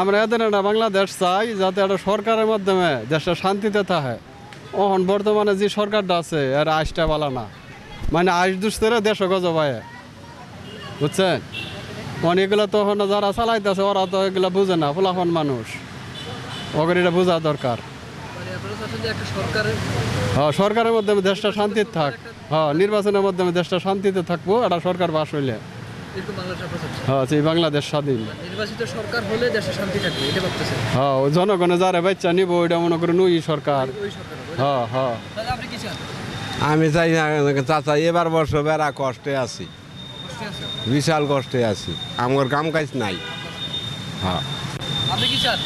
আমরা এদের একটা বাংলাদেশ চাই যাতে একটা সরকারের মাধ্যমে দেশটা শান্তিতে থাকে। এখন বর্তমানে যে সরকারটা আছে এর আইসটা ভালো না, মানে আইস দুষ্টেরা দেশ গজবায়, বুঝছেন? অনেকগুলো তখন যারা চালাইতেছে ওরা তো এগুলো বুঝে না, ফলাফল মানুষ, ওদের এটা বোঝা দরকার। হ্যাঁ, সরকারের মাধ্যমে দেশটা শান্তিতে থাক। হ্যাঁ, নির্বাচনের মাধ্যমে দেশটা শান্তিতে থাকবো, একটা সরকার বাস হইলে। হ্যাঁ, সেই বাংলাদেশ স্বাধীন নির্বাচিত সরকার হলে দেশে শান্তি থাকবে এটা ভাবতেছেন? হ্যাঁ, জনগণে যারা বাচ্চা নিব ওইটা মনে করেন ওই সরকার। হ্যাঁ হ্যাঁ। দাদা আপনি কি চান? আমি চাই না চাচা, এবার বর্ষ বেড়া কষ্টে আছি, বিশাল কষ্টে আছি, আমার কাম কাজ নাই। হ্যাঁ, আপনি কি চান?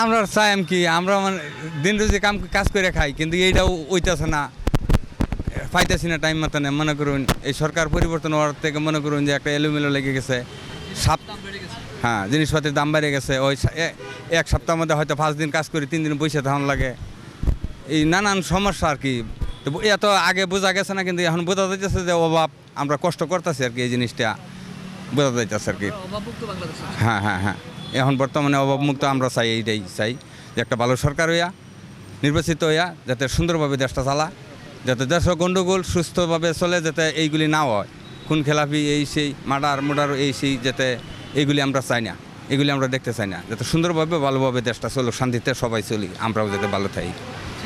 আমরা চাই কি, আমরা মানে দিন রোজে কাজ করে খাই, কিন্তু এইটাও ওইটাছে না, পাইতেছি না টাইম মতো না। মনে করুন এই সরকার পরিবর্তন হওয়ার থেকে মনে করুন যে একটা এলোমেলো লেগে গেছে। হ্যাঁ, জিনিসপাতির দাম বেড়ে গেছে। ওই এক সপ্তাহের মধ্যে হয়তো 5 দিন কাজ করি, 3 দিন বসে থাকুন লাগে। এই নানান সমস্যা আর কি। তো এত আগে বোঝা গেছে না, কিন্তু এখন বোঝা যাইতেছে যে অভাব, আমরা কষ্ট করতেছি আর কি, এই জিনিসটা বোঝা যাইতেছে আর কি। হ্যাঁ হ্যাঁ হ্যাঁ, এখন বর্তমানে অভাবমুক্ত আমরা চাই, এইটাই চাই যে একটা ভালো সরকার হইয়া নির্বাচিত হইয়া যাতে সুন্দরভাবে দেশটা চালা, যাতে দেশের গণ্ডগোল সুস্থভাবে চলে, যাতে এইগুলি না হয়, খুন খেলাপি এই সেই মার্ডার এই সেই, যাতে এইগুলি আমরা চাই না, এগুলি আমরা দেখতে চাই না। যাতে সুন্দরভাবে ভালোভাবে দেশটা চলো, শান্তিতে সবাই চলি, আমরাও যাতে ভালো থাকি।